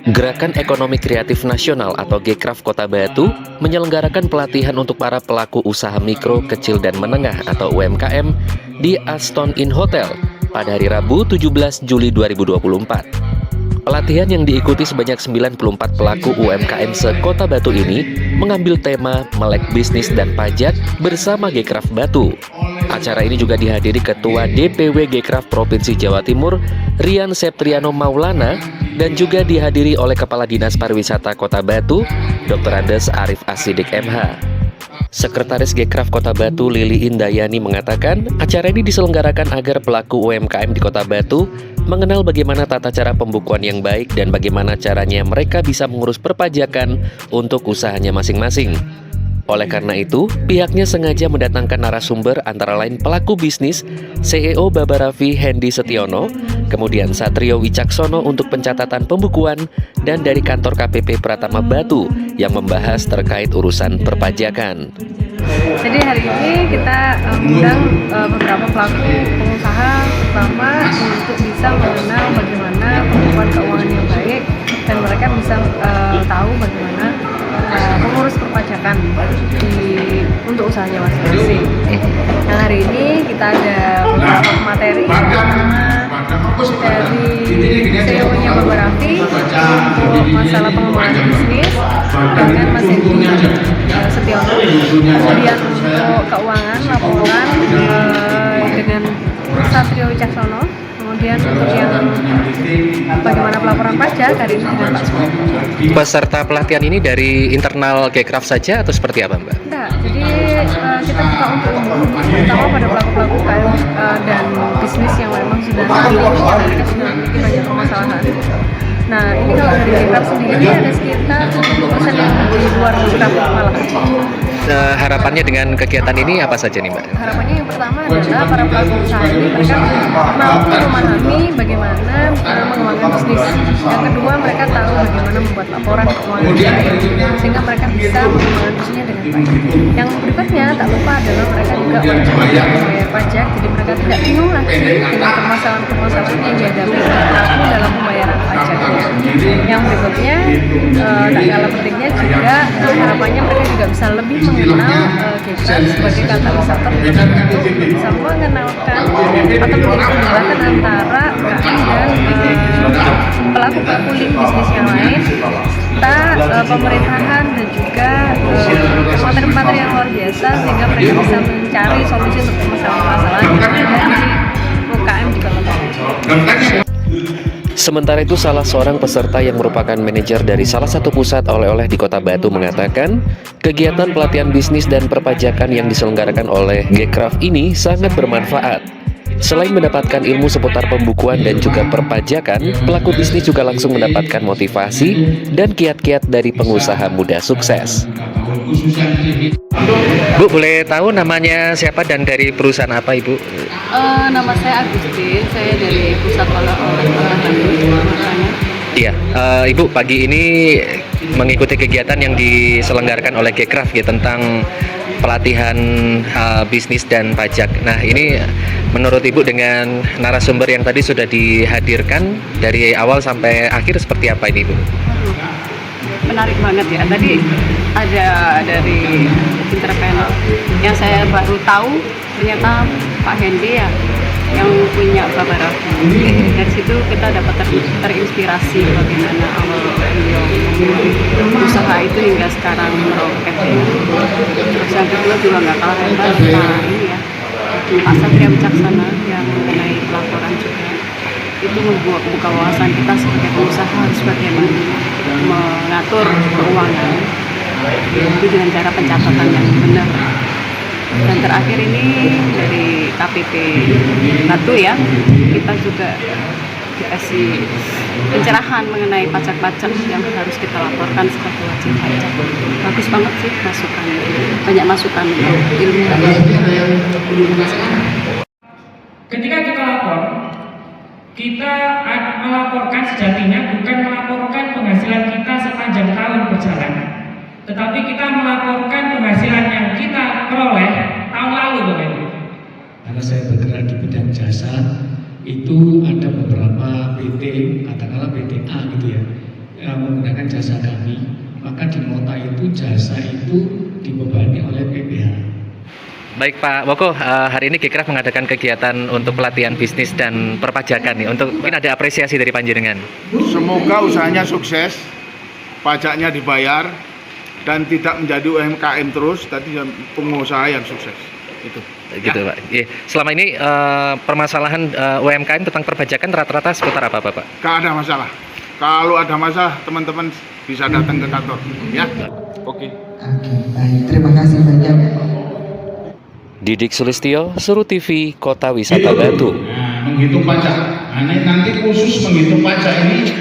Gerakan Ekonomi Kreatif Nasional atau Gekraf Kota Batu menyelenggarakan pelatihan untuk para pelaku usaha mikro, kecil, dan menengah atau UMKM di Aston Inn Hotel pada hari Rabu 17 Juli 2024. Pelatihan yang diikuti sebanyak 94 pelaku UMKM se-Kota Batu ini mengambil tema Melek Bisnis dan Pajak bersama Gekraf Batu. Acara ini juga dihadiri Ketua DPW Gekraf Provinsi Jawa Timur, Rian Septriano Maulana, dan juga dihadiri oleh Kepala Dinas Pariwisata Kota Batu, Dr. Andes Arif Asidik MH. Sekretaris Gekraf Kota Batu Lili Indayani mengatakan, acara ini diselenggarakan agar pelaku UMKM di Kota Batu mengenal bagaimana tata cara pembukuan yang baik dan bagaimana caranya mereka bisa mengurus perpajakan untuk usahanya masing-masing. Oleh karena itu, pihaknya sengaja mendatangkan narasumber antara lain pelaku bisnis, CEO Babaravi Hendy Setiono, kemudian Satrio Wicaksono untuk pencatatan pembukuan, dan dari kantor KPP Pratama Batu yang membahas terkait urusan perpajakan. Jadi hari ini kita mengundang beberapa pelaku pengusaha pertama untuk bisa mengenal bagaimana pembukuan keuangan yang baik dan mereka bisa tahu bagaimana mengurus perpajakan untuk usahanya masing-masing. Nah, hari ini kita ada beberapa materi pertama dari CEO-nya Babaravi untuk masalah pengembangan bisnis dengan Mas Hendy Setiono. Kemudian untuk keuangan laporan dengan Satrio Wicaksono. Kemudian untuk yang bagaimana pelaporan pajak hari ini dengan Pak Sumarno. Peserta pelatihan ini dari internal Gekraf saja atau seperti apa, Mbak? Enggak, jadi kita buka untuk umum, terutama pada pelaku-pelaku UKM dan bisnis yang memang sudah mereka sudah memiliki banyak permasalahan. Nah, ini kalau dari Gekraf sendiri ada sekitar 70% yang di luar Gekraf malah. Harapannya dengan kegiatan ini apa saja nih, Mbak? Harapannya yang pertama adalah para pelaku usaha ini mereka mampu memahami bagaimana mengembangkan bisnis. Yang kedua, mereka tahu bagaimana membuat laporan keuangan sehingga mereka bisa mengembangkan bisnisnya dengan baik. Yang berikutnya, tak lupa adalah mereka juga wajib membayar pajak, jadi mereka tidak bingung lagi dengan permasalahan-permasalahan yang dihadapi pelaku dalam pembayaran pajak. Yang berikutnya, tak kalah pentingnya juga harapannya mereka juga bisa lebih mengenal Gekraf sebagai katalisator untuk bisa mengenalkan atau menjembatana antara UKM dan pelaku-pelaku link bisnis yang lain, serta pemerintahan dan juga materi-materi yang luar biasa sehingga mereka bisa mencari solusi untuk permasalahan-permasalahan yang ada di UKM di Kota Batu. Sementara itu, salah seorang peserta yang merupakan manajer dari salah satu pusat oleh-oleh di Kota Batu mengatakan, kegiatan pelatihan bisnis dan perpajakan yang diselenggarakan oleh Gekraf ini sangat bermanfaat. Selain mendapatkan ilmu seputar pembukuan dan juga perpajakan, pelaku bisnis juga langsung mendapatkan motivasi dan kiat-kiat dari pengusaha muda sukses. Bu, boleh tahu namanya siapa dan dari perusahaan apa, Ibu? Nama saya Agusti, saya dari Pusat Oleh-oleh Iya, Ibu pagi ini mengikuti kegiatan yang diselenggarakan oleh Gekraf ya, tentang pelatihan bisnis dan pajak. Nah, ini menurut Ibu dengan narasumber yang tadi sudah dihadirkan dari awal sampai akhir seperti apa ini, Ibu? Menarik banget ya. Tadi ada dari entrepreneur yang saya baru tahu ternyata Pak Hendy ya yang punya Babaravi. Dari situ kita dapat terinspirasi bagaimana awal beliau usaha itu hingga sekarang meroket. Terus yang kedua juga nggak kalah hebat Pak ini ya, Pak Satrio Wicaksana yang mengenai pelaporan juga. Itu membuka wawasan kita sebagai pengusaha harus bagaimana mengatur keuangan itu dengan cara pencatatan yang benar. Dan terakhir ini dari KPP Batu ya, kita juga dikasih pencerahan mengenai pajak-pajak yang harus kita laporkan sebagai wajib pajak. Bagus banget sih masukannya, banyak masukan ilmu. Ketika kita lapor, kita melaporkan sejatinya bukan melaporkan penghasilan kita sepanjang tahun berjalan, tetapi kita melaporkan penghasilan yang kita peroleh tahun lalu, Bapak Ibu. Karena saya bergerak di bidang jasa, itu ada beberapa PT, katakanlah PTA gitu ya, menggunakan jasa kami, maka di nota itu jasa itu dibebani oleh PPH. Baik Pak Woko, hari ini Gekraf mengadakan kegiatan untuk pelatihan bisnis dan perpajakan nih. Untuk mungkin ada apresiasi dari panjenengan. Semoga usahanya sukses, pajaknya dibayar, dan tidak menjadi UMKM terus, tapi pengusaha yang sukses. Itu. Gitu Pak. Iya. Selama ini permasalahan UMKM tentang perpajakan rata-rata seputar apa Pak? Gak ada masalah. Kalau ada masalah, teman-teman bisa datang ke kantor. Ya. Oke. Oke, baik. Terima kasih banyak. Didik Sulistyo, Suruh TV, Kota Wisata Batu. Nah, menghitung pajak. Nah, ini nanti khusus menghitung pajak ini